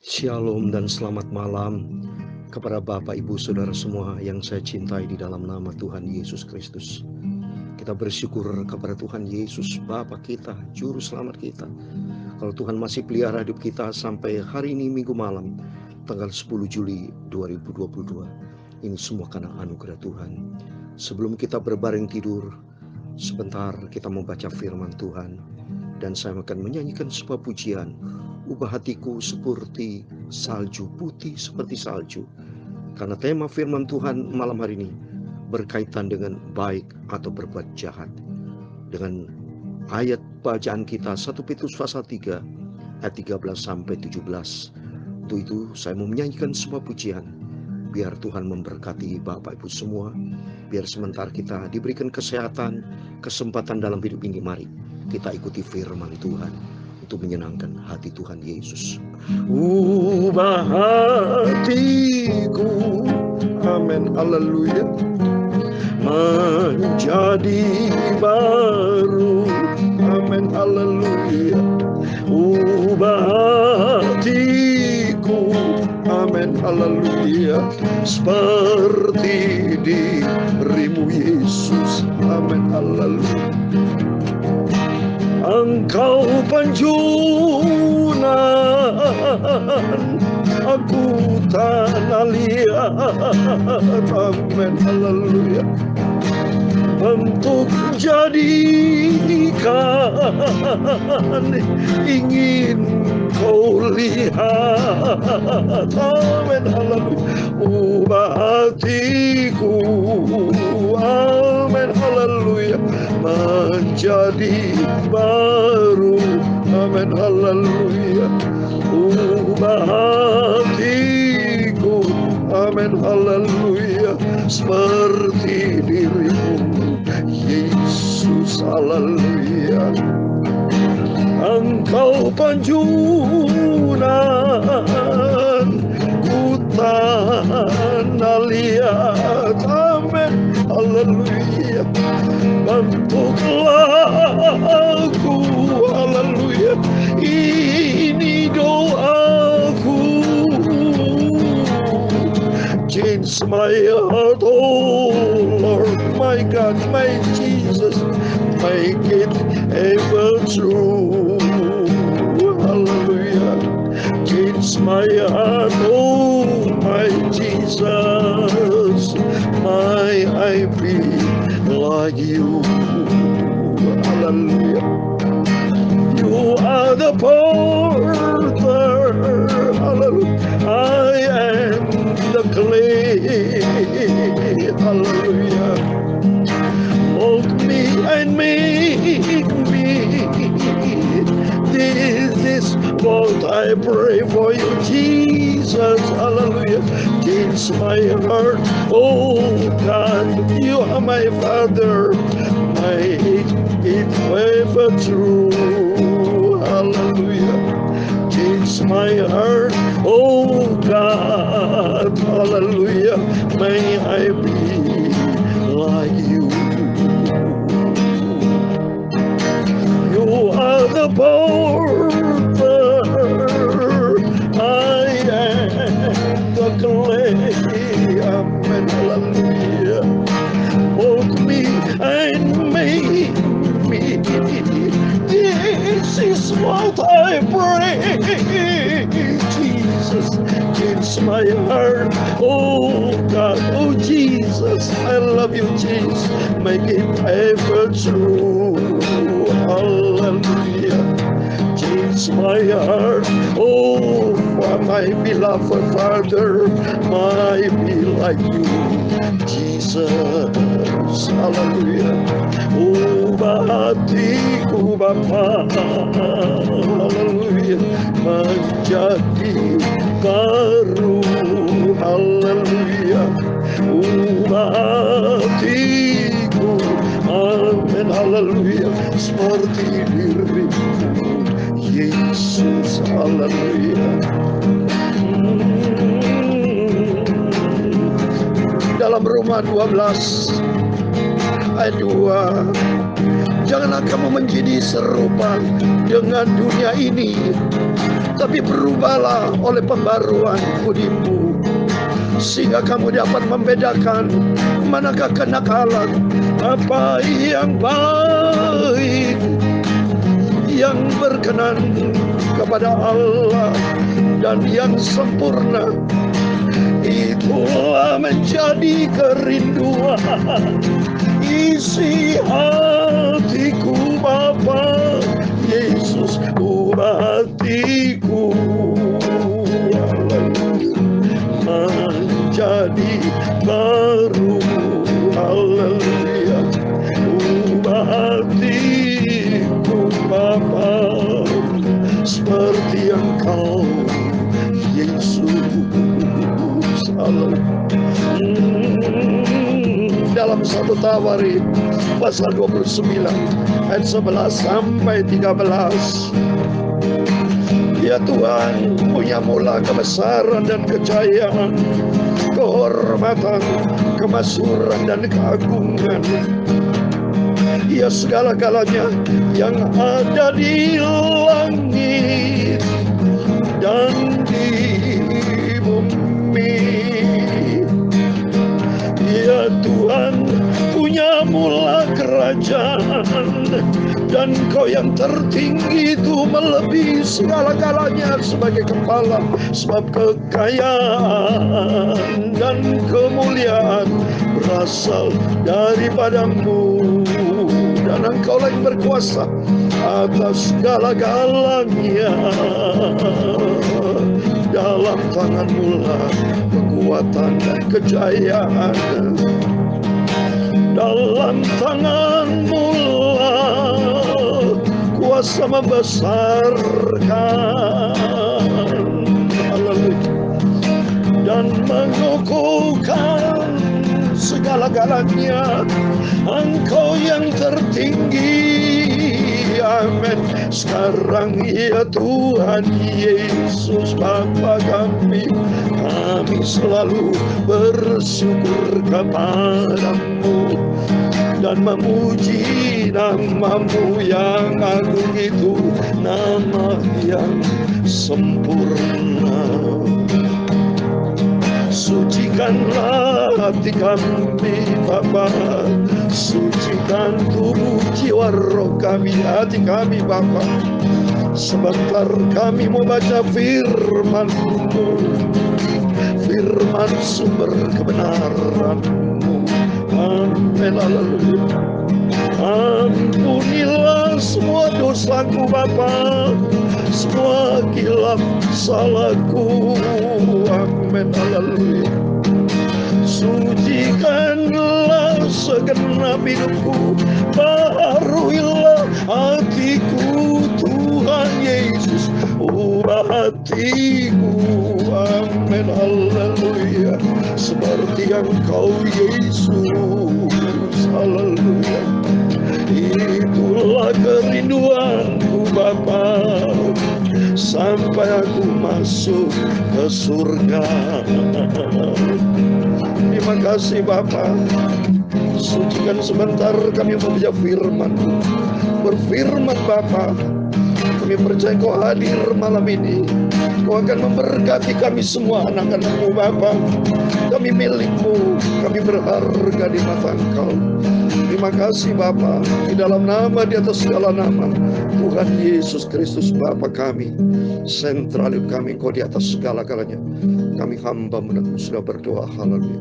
Shalom dan selamat malam kepada Bapak, Ibu, Saudara semua yang saya cintai di dalam nama Tuhan Yesus Kristus. Kita bersyukur kepada Tuhan Yesus, Bapa kita, Juru Selamat kita. Kalau Tuhan masih pelihara hidup kita sampai hari ini Minggu malam, tanggal 10 Juli 2022. Ini semua karena anugerah Tuhan. Sebelum kita berbaring tidur, sebentar kita membaca firman Tuhan. Dan saya akan menyanyikan sebuah pujian. Ubah hatiku seperti salju, putih seperti salju. Karena tema firman Tuhan malam hari ini berkaitan dengan baik atau berbuat jahat. Dengan ayat bacaan kita 1 Petrus pasal 3 ayat 13 sampai 17. Untuk itu saya mau menyanyikan sebuah pujian. Biar Tuhan memberkati Bapak Ibu semua. Biar sementara kita diberikan kesehatan, kesempatan dalam hidup ini, mari kita ikuti firman Tuhan untuk menyenangkan hati Tuhan Yesus. Ubah hatiku, amin, haleluya, menjadi baru, amin, haleluya. Ubah hatiku, amin, haleluya, seperti dirimu Yesus, amin, haleluya. Engkau penjunan, aku tanah liat, amin, haleluya. Untuk jadikan ingin kau lihat, amin, haleluya. Ubah hatiku, amin, haleluya, menjadi baru, amin, haleluya. Ubah hatiku, amin, haleluya, seperti dirimu Yesus, haleluya. Engkau penjunan, ku tanah liat, amin, haleluya. Bentuklah aku, haleluya, ini doaku. Change my heart, oh Lord, my God, my Jesus, make it ever true, hallelujah. Change my heart, oh my Jesus, may I be like you, hallelujah. You are the potter, hallelujah. I am the clay, hallelujah. Mold me and make me. This is what I pray for you, Jesus, hallelujah. Change my heart, oh God, you are my Father, make it ever true, hallelujah. Change my heart, oh God, hallelujah, may I be like you. You are the potter, I am the clay, amen, hallelujah. Mold me and make me. This is what I pray, Jesus. Change my heart, oh God, oh Jesus, I love you, Jesus. Make it ever true, hallelujah. Change my heart, oh my beloved Father, may be like you, Jesus, hallelujah. Ubah hatiku Bapa, haleluya, menjadi baru, haleluya. Ubah hatiku, amin, haleluya, seperti dirimu Yesus, haleluya. Dalam Roma 12 ayat 2, janganlah kamu menjadi serupa dengan dunia ini, tapi berubahlah oleh pembaruan budimu, sehingga kamu dapat membedakan manakah kenakalan, apa yang baik, yang berkenan kepada Allah, dan yang sempurna. Itulah menjadi kerinduan isi hatiku, Bapa Yesus, ubah hatiku menjadi baru. Haleluya. Ubah hatiku, Bapa, seperti Engkau Yesus. Dalam 1 Tawarik pasal 29 ayat 11 sampai 13. Ya Tuhan, punya mula kebesaran dan kejayaan, kehormatan, kemasyhuran dan keagungan. Ya segala-galanya yang ada di langit dan di bumi. Ya Tuhan, punya mula kerajaan, dan Kau yang tertinggi itu melebihi segala-galanya sebagai kepala, sebab kekayaan dan kemuliaan berasal daripada-Mu, dan Engkau lagi berkuasa atas segala-galanya. Dalam tangan-Mu lah kekuatan dan kejayaan, dalam tangan-Mu lah kuasa membesarkan, haleluya, dan mengukuhkan segala-galanya. Engkau yang tertinggi. Amin. Sekarang ya Tuhan Yesus Bapa kami selalu bersyukur kepada-Mu dan memuji nama-Mu yang agung itu, nama yang sempurna. Sucikanlah hati kami Bapa, sucikan tubuh, jiwa, roh kami, hati kami Bapa. Sebentar kami mau baca firman-Mu, firman sumber kebenaran-Mu. Amin. Haleluya. Ampunilah semua dosaku Bapa, semua kilap salahku. Amin. Haleluya. Sucikanlah segenap hidupku, baharuilah hatiku Tuhan Yesus, ubah hatiku. Amin. Haleluya. Seperti Engkau Yesus. Haleluya. Itulah kerinduanku Bapa, sampai aku masuk ke surga. Terima kasih Bapa. Sucikan sebentar kami membaca firman-Mu. Berfirman Bapa, kami percaya Kau hadir malam ini. Kau akan memberkati kami semua anak-anak-Mu Bapa. Kami milik-Mu, kami berharga di mata Engkau. Terima kasih Bapa, di dalam nama, di atas segala nama, Tuhan Yesus Kristus Bapa kami, sentral kami, Engkau di atas segala-galanya. Kami hamba mendengar sudah berdoa. Haleluya.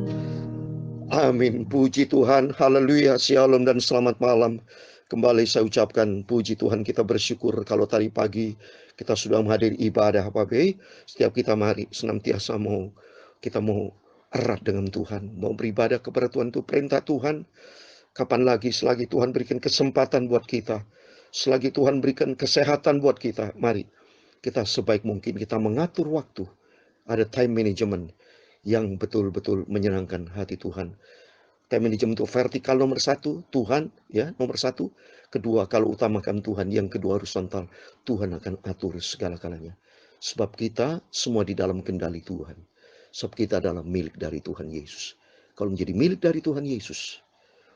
Amin. Puji Tuhan. Haleluya. Shalom dan selamat malam. Kembali saya ucapkan puji Tuhan, kita bersyukur kalau tadi pagi kita sudah menghadiri ibadah Bapak. Setiap kita mari senantiasa kita mau erat dengan Tuhan, mau beribadah kepada Tuhan. Itu perintah Tuhan. Kapan lagi selagi Tuhan berikan kesempatan buat kita, selagi Tuhan berikan kesehatan buat kita, mari kita sebaik mungkin kita mengatur waktu. Ada time management yang betul-betul menyenangkan hati Tuhan. Time management itu vertikal nomor 1, Tuhan ya nomor 1. Kedua, kalau utamakan Tuhan, yang kedua horizontal, Tuhan akan atur segala-galanya. Sebab kita semua di dalam kendali Tuhan. Sebab kita adalah milik dari Tuhan Yesus. Kalau menjadi milik dari Tuhan Yesus,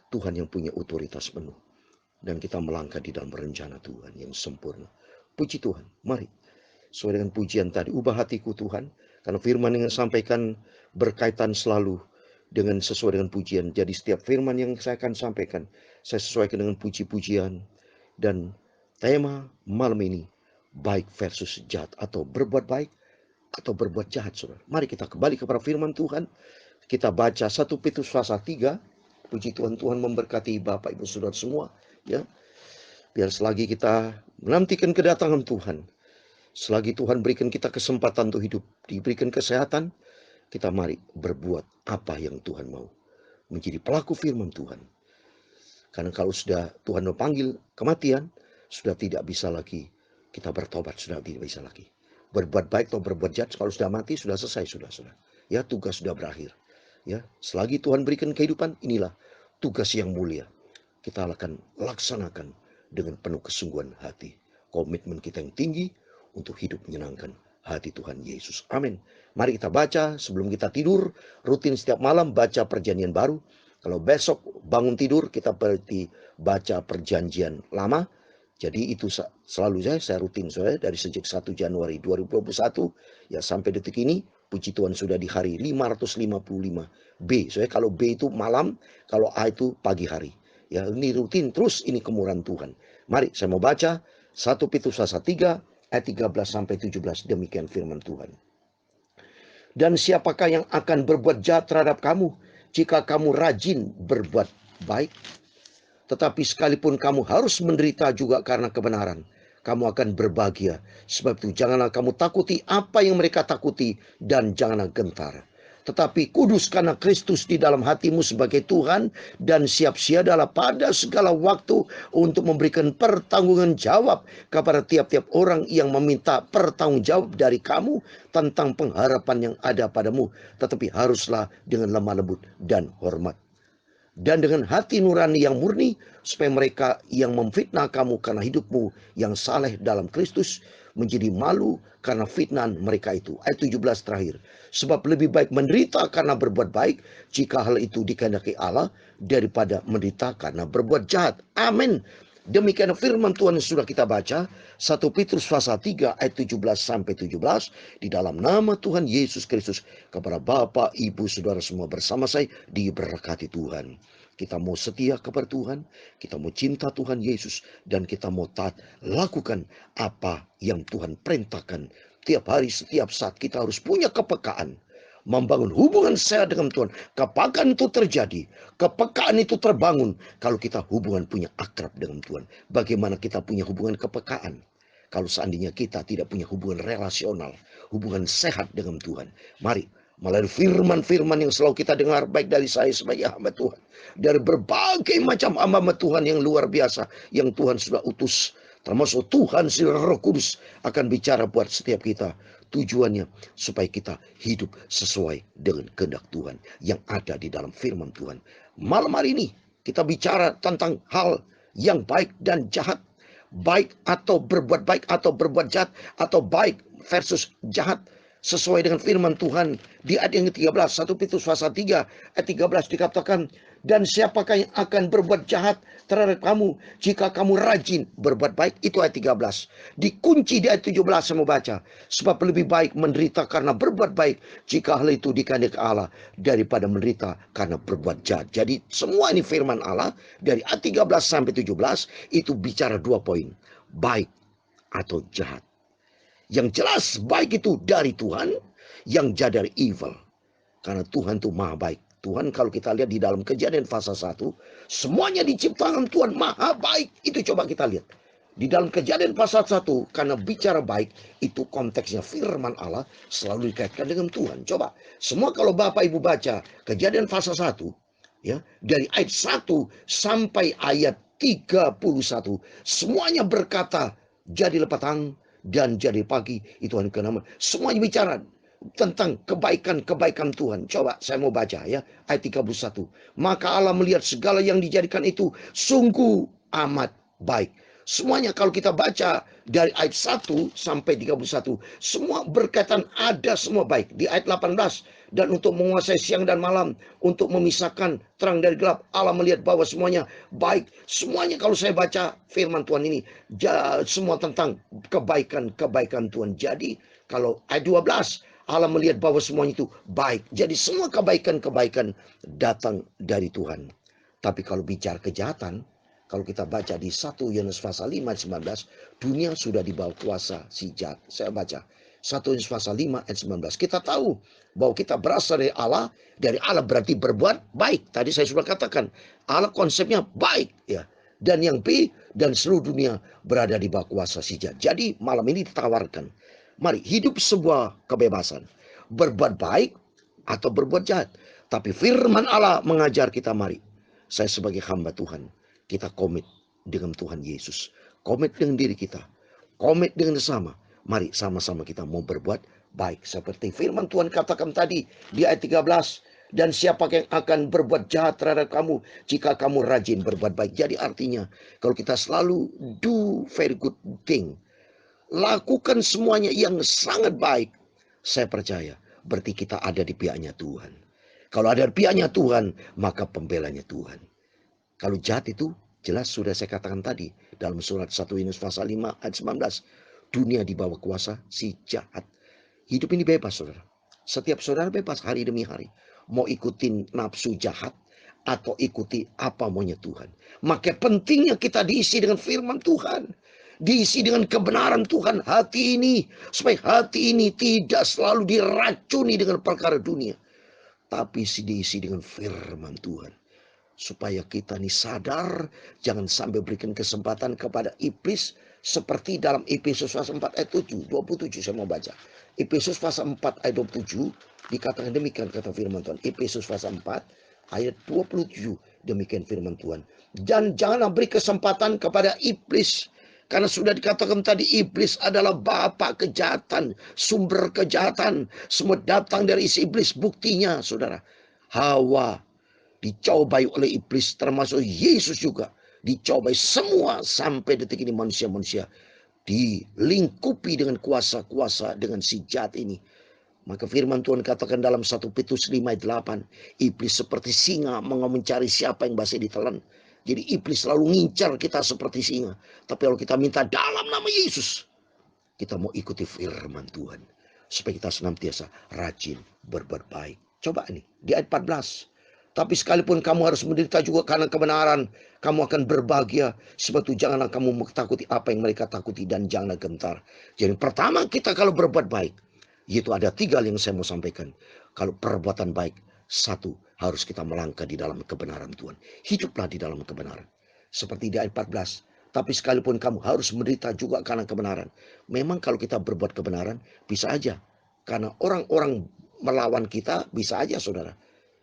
Tuhan yang punya otoritas penuh. Dan kita melangkah di dalam rencana Tuhan yang sempurna. Puji Tuhan. Mari sesuai dengan pujian tadi. Ubah hatiku Tuhan, karena firman yang sampaikan berkaitan selalu dengan sesuai dengan pujian. Jadi setiap firman yang saya akan sampaikan, saya sesuaikan dengan puji-pujian. Dan tema malam ini, baik versus jahat, atau berbuat baik atau berbuat jahat, saudara. Mari kita kembali kepada firman Tuhan. Kita baca 1 Petrus pasal 3. Puji Tuhan, Tuhan memberkati Bapak Ibu Saudara semua, ya. Biar selagi kita menantikan kedatangan Tuhan, selagi Tuhan berikan kita kesempatan untuk hidup, diberikan kesehatan, kita mari berbuat apa yang Tuhan mau. Menjadi pelaku firman Tuhan. Karena kalau sudah Tuhan memanggil kematian, sudah tidak bisa lagi kita bertobat, sudah tidak bisa lagi. Berbuat baik atau berbuat jahat, kalau sudah mati, sudah selesai, sudah. Ya, tugas sudah berakhir. Ya, selagi Tuhan berikan kehidupan, inilah tugas yang mulia. Kita akan laksanakan dengan penuh kesungguhan hati. Komitmen kita yang tinggi untuk hidup menyenangkan hati Tuhan Yesus. Amin. Mari kita baca sebelum kita tidur. Rutin setiap malam baca perjanjian baru. Kalau besok bangun tidur kita berarti baca perjanjian lama. Jadi itu selalu saya rutin dari sejak 1 Januari 2021 ya sampai detik ini. Puji Tuhan sudah di hari 555 B. Kalau B itu malam, kalau A itu pagi hari. Ya, ini rutin terus, ini kemurahan Tuhan. Mari saya mau baca 1 Petrus pasal 3 ayat 13 sampai 17. Demikian firman Tuhan. Dan siapakah yang akan berbuat jahat terhadap kamu jika kamu rajin berbuat baik? Tetapi sekalipun kamu harus menderita juga karena kebenaran, kamu akan berbahagia. Sebab itu janganlah kamu takuti apa yang mereka takuti, dan janganlah gentar. Tetapi kuduskanlah Kristus di dalam hatimu sebagai Tuhan, dan siap siadalah pada segala waktu untuk memberikan pertanggungan jawab kepada tiap-tiap orang yang meminta pertanggung jawab dari kamu tentang pengharapan yang ada padamu. Tetapi haruslah dengan lemah lembut dan hormat, dan dengan hati nurani yang murni, supaya mereka yang memfitnah kamu karena hidupmu yang saleh dalam Kristus menjadi malu karena fitnahan mereka itu. Ayat 17 terakhir. Sebab lebih baik menderita karena berbuat baik, jika hal itu dikehendaki Allah, daripada menderita karena berbuat jahat. Amin. Demikian firman Tuhan yang sudah kita baca. 1 Petrus pasal 3 ayat 17 sampai 17. Di dalam nama Tuhan Yesus Kristus, kepada Bapak, Ibu, Saudara semua bersama saya diberkati Tuhan. Kita mau setia kepada Tuhan, kita mau cinta Tuhan Yesus, dan kita mau taat lakukan apa yang Tuhan perintahkan. Tiap hari, setiap saat kita harus punya kepekaan, membangun hubungan sehat dengan Tuhan. Kepekaan itu terjadi, kepekaan itu terbangun kalau kita hubungan punya akrab dengan Tuhan. Bagaimana kita punya hubungan kepekaan kalau seandainya kita tidak punya hubungan relasional, hubungan sehat dengan Tuhan? Mari melalui firman-firman yang selalu kita dengar, baik dari saya sebagai hamba Tuhan, dari berbagai macam hamba Tuhan yang luar biasa yang Tuhan sudah utus, termasuk Tuhan si Roh Kudus akan bicara buat setiap kita. Tujuannya supaya kita hidup sesuai dengan kehendak Tuhan yang ada di dalam firman Tuhan. Malam hari ini kita bicara tentang hal yang baik dan jahat. Baik atau berbuat baik atau berbuat jahat, atau baik versus jahat. Sesuai dengan firman Tuhan di ayat yang ke-13, 1 Petrus pasal 3 ayat 13 dikatakan, dan siapakah yang akan berbuat jahat terhadap kamu jika kamu rajin berbuat baik? Itu ayat 13. Dikunci di ayat 17 saya mau baca. Sebab lebih baik menderita karena berbuat baik, jika hal itu dikehendaki Allah, daripada menderita karena berbuat jahat. Jadi semua ini firman Allah dari ayat 13 sampai 17 itu bicara 2 poin. Baik atau jahat. Yang jelas baik itu dari Tuhan, yang jahat dari evil. Karena Tuhan itu maha baik. Tuhan kalau kita lihat di dalam Kejadian pasal 1, semuanya diciptakan Tuhan maha baik. Itu coba kita lihat. Di dalam Kejadian pasal 1, karena bicara baik, itu konteksnya firman Allah selalu dikaitkan dengan Tuhan. Coba, semua kalau Bapak Ibu baca Kejadian pasal 1, ya, dari ayat 1 sampai ayat 31, semuanya berkata, jadilah petang dan jadi pagi, itu hari ke-6. Semuanya bicara tentang kebaikan-kebaikan Tuhan. Coba saya mau baca ya, ayat 31. Maka Allah melihat segala yang dijadikan itu sungguh amat baik. Semuanya kalau kita baca dari ayat 1 sampai 31, semua berkaitan ada semua baik. Di ayat 18, dan untuk menguasai siang dan malam, untuk memisahkan terang dari gelap. Allah melihat bahwa semuanya baik. Semuanya kalau saya baca firman Tuhan ini, semua tentang kebaikan-kebaikan Tuhan. Jadi kalau ayat 12, Allah melihat bahwa semuanya itu baik. Jadi semua kebaikan-kebaikan datang dari Tuhan. Tapi kalau bicara kejahatan, kalau kita baca di 1 Yohanes pasal 5 ayat 19, dunia sudah di bawah kuasa si jahat. Saya baca 1 Yohanes pasal 5 ayat 19. Kita tahu bahwa kita berasal dari Allah. Dari Allah berarti berbuat baik. Tadi saya sudah katakan, Allah konsepnya baik, ya. Dan yang B, dan seluruh dunia berada di bawah kuasa si jahat. Jadi malam ini ditawarkan, mari hidup sebuah kebebasan, berbuat baik atau berbuat jahat. Tapi firman Allah mengajar kita, mari, saya sebagai hamba Tuhan, kita komit dengan Tuhan Yesus, komit dengan diri kita, komit dengan sesama. Mari sama-sama kita mau berbuat baik. Seperti firman Tuhan katakan tadi di ayat 13. Dan siapa yang akan berbuat jahat terhadap kamu jika kamu rajin berbuat baik. Jadi artinya kalau kita selalu do very good thing, lakukan semuanya yang sangat baik, saya percaya berarti kita ada di pihaknya Tuhan. Kalau ada di pihaknya Tuhan, maka pembelanya Tuhan. Kalau jahat itu jelas sudah saya katakan tadi dalam surat 1 Yohanes pasal 5 ayat 19. Dunia di bawah kuasa si jahat. Hidup ini bebas, saudara. Setiap saudara bebas hari demi hari. Mau ikutin nafsu jahat atau ikuti apa maunya Tuhan. Maka pentingnya kita diisi dengan firman Tuhan. Diisi dengan kebenaran Tuhan hati ini. Supaya hati ini tidak selalu diracuni dengan perkara dunia. Tapi diisi dengan firman Tuhan. Supaya kita ini sadar, jangan sampai berikan kesempatan kepada iblis. Seperti dalam Efesus pasal 4 ayat 7, 27 saya mau baca. Efesus pasal 4 ayat 27 dikatakan demikian kata firman Tuhan. Efesus pasal 4 ayat 27 demikian firman Tuhan. Dan janganlah beri kesempatan kepada iblis. Karena sudah dikatakan tadi iblis adalah bapa kejahatan, sumber kejahatan. Semua datang dari isi iblis. Buktinya saudara, Hawa dicobai oleh iblis, termasuk Yesus juga dicobai. Semua sampai detik ini manusia-manusia dilingkupi dengan kuasa-kuasa dengan si jahat ini. Maka firman Tuhan katakan dalam 1 Petrus 5 ayat 8, iblis seperti singa mau mencari siapa yang masih ditelan. Jadi iblis selalu ngincar kita seperti singa. Tapi kalau kita minta dalam nama Yesus, kita mau ikuti firman Tuhan supaya kita senantiasa rajin berbuat baik. Coba nih di ayat 14. Tapi sekalipun kamu harus menderita juga karena kebenaran, kamu akan berbahagia. Sebab itu janganlah kamu takuti apa yang mereka takuti dan janganlah gentar. Jadi pertama kita kalau berbuat baik, yaitu ada 3 yang saya mau sampaikan. Kalau perbuatan baik, 1, harus kita melangkah di dalam kebenaran Tuhan. Hiduplah di dalam kebenaran. Seperti di ayat 14. Tapi sekalipun kamu harus menderita juga karena kebenaran. Memang kalau kita berbuat kebenaran, bisa aja. Karena orang-orang melawan kita, bisa aja saudara.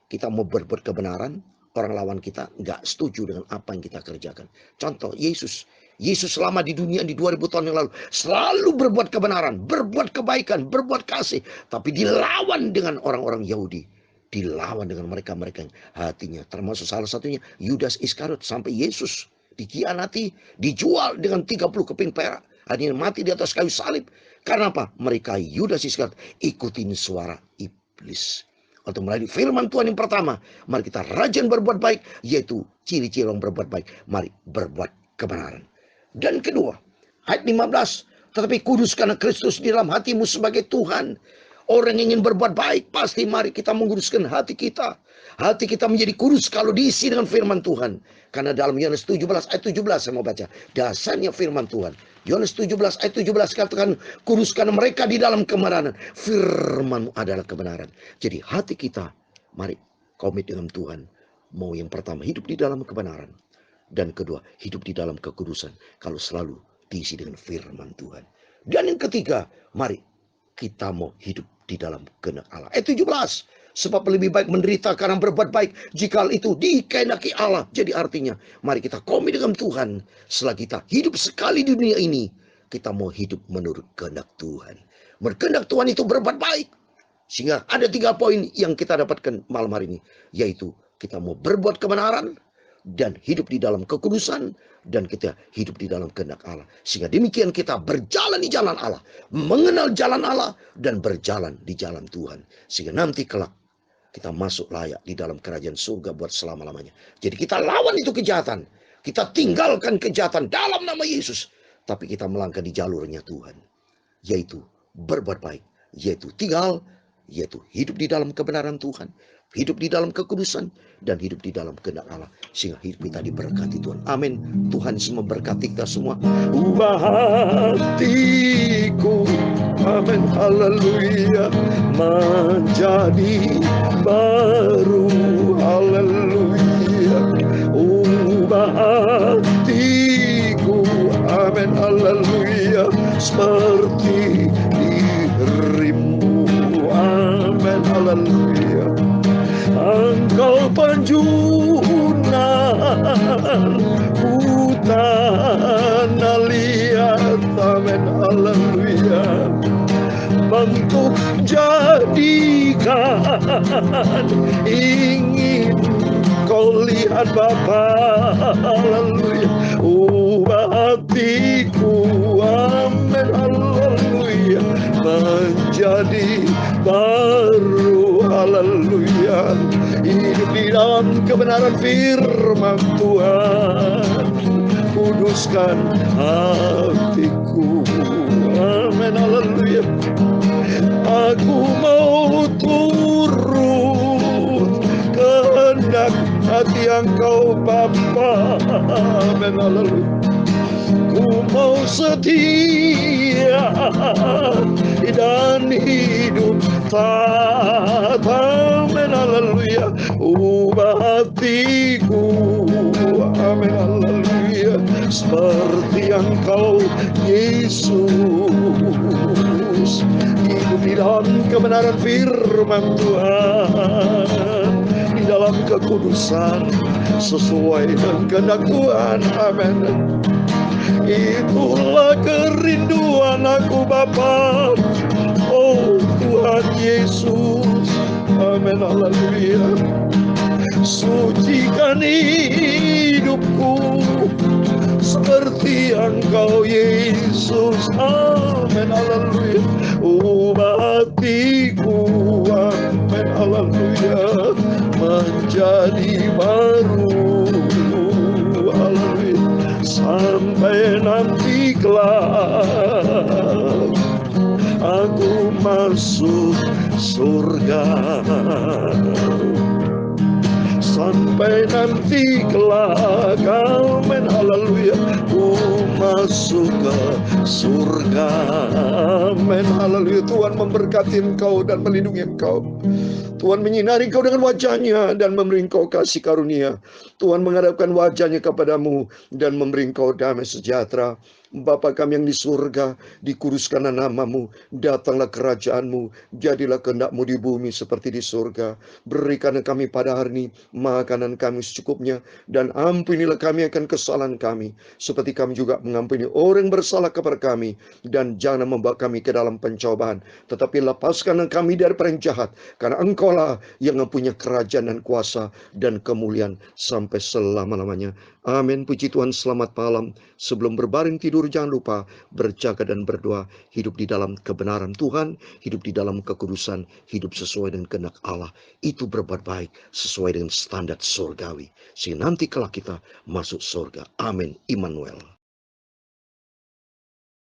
Kita mau berbuat kebenaran, orang lawan kita nggak setuju dengan apa yang kita kerjakan. Contoh, Yesus selama di dunia di 2000 tahun yang lalu selalu berbuat kebenaran, berbuat kebaikan, berbuat kasih. Tapi dilawan dengan orang-orang Yahudi. Dilawan dengan mereka-mereka yang hatinya. Termasuk salah satunya Yudas Iskariot. Sampai Yesus dikhianati, dijual dengan 30 keping perak. Akhirnya mati di atas kayu salib. Karena apa? Mereka Yudas Iskariot ikutin suara iblis. Untuk melalui firman Tuhan yang pertama, mari kita rajin berbuat baik, yaitu ciri-ciri orang berbuat baik. Mari berbuat kebenaran. Dan kedua, ayat 15, tetapi kuduskanlah Kristus di dalam hatimu sebagai Tuhan. Orang yang ingin berbuat baik, pasti mari kita menguruskan hati kita. Hati kita menjadi kudus kalau diisi dengan firman Tuhan. Karena dalam Yohanes 17 ayat 17 saya mau baca. Dasarnya firman Tuhan. Yohanes 17 ayat 17 katakan, kuduskan mereka di dalam kebenaran. Firman adalah kebenaran. Jadi hati kita, mari komit dengan Tuhan. Mau yang pertama hidup di dalam kebenaran. Dan kedua hidup di dalam kekudusan. Kalau selalu diisi dengan firman Tuhan. Dan yang ketiga, mari kita mau hidup di dalam kehendak Allah. Ayat 17. Sebab lebih baik menderita karena berbuat baik jika itu dikehendaki Allah. Jadi artinya mari kita komit dengan Tuhan. Setelah kita hidup sekali di dunia ini, kita mau hidup menurut kehendak Tuhan. Berkehendak Tuhan itu berbuat baik. Sehingga ada 3 poin yang kita dapatkan malam hari ini. Yaitu kita mau berbuat kebenaran, dan hidup di dalam kekudusan, dan kita hidup di dalam kehendak Allah. Sehingga demikian kita berjalan di jalan Allah, mengenal jalan Allah, dan berjalan di jalan Tuhan. Sehingga nanti kelak kita masuk layak di dalam kerajaan surga buat selama-lamanya. Jadi kita lawan itu kejahatan. Kita tinggalkan kejahatan dalam nama Yesus. Tapi kita melangkah di jalurnya Tuhan. Yaitu berbuat baik. Yaitu tinggal. Yaitu hidup di dalam kebenaran Tuhan. Hidup di dalam kekudusan. Dan hidup di dalam kehendak Allah. Sehingga hidup kita diberkati Tuhan. Amin. Tuhan Yesus memberkati kita semua. Ubah hatiku. Amin. Haleluya. Menjadi baru. Haleluya. Ubah hatiku. Amin. Haleluya. Seperti dirimu. Amin. Haleluya. Engkau panjunan ku tanah liat. Amin. Haleluya. Bentuk jadikan ingin kau lihat Bapa. Haleluya. Ubah hatiku. Amin. Haleluya. Menjadi baru. Haleluya. Hidup di dalam kebenaran firman Tuhan. Kuduskan hatiku. Amin. Haleluya. Aku mau turut kehendak hati Engkau Bapa. Amin. Haleluya. Ku mau setia dan hidup taat. Amin. Haleluya. Ubah hatiku. Amin. Haleluya. Seperti Engkau Yesus. Hidup di dalam kebenaran firman Tuhan. Di dalam kekudusan sesuai dengan kehendak Tuhan. Amin. Itulah kerinduan aku Bapa. Oh Tuhan Yesus. Amin. Haleluya. Sucikan hidupku seperti Engkau Yesus. Amin. Haleluya. Ubah hatiku. Amin. Haleluya. Menjadi baru. Haleluya. Sampai nanti kelak aku masuk surga. Sampai nanti kelak. Amin. Haleluya. Ku masuk ke surga. Amin. Haleluya. Tuhan memberkati engkau dan melindungi engkau. Tuhan menyinari engkau dengan wajahnya dan memberi engkau kasih karunia. Tuhan menghadapkan wajahnya kepadamu dan memberi engkau damai sejahtera. Bapa kami yang di surga, dikuduskanlah namamu, datanglah kerajaanmu, jadilah kehendakmu di bumi seperti di surga. Berikanlah kami pada hari ini makanan kami secukupnya, dan ampunilah kami akan kesalahan kami, seperti kami juga mengampuni orang yang bersalah kepada kami. Dan jangan membawa kami ke dalam pencobaan, tetapi lepaskanlah kami dari yang jahat, karena Engkaulah yang mempunyai kerajaan dan kuasa dan kemuliaan sampai selama-lamanya. Amin. Puji Tuhan. Selamat malam. Sebelum berbaring tidur, jangan lupa berjaga dan berdoa. Hidup di dalam kebenaran Tuhan, hidup di dalam kekudusan, hidup sesuai dengan kehendak Allah. Itu berbuat baik sesuai dengan standar surgawi, sehingga nanti kelak kita masuk surga. Amin. Immanuel.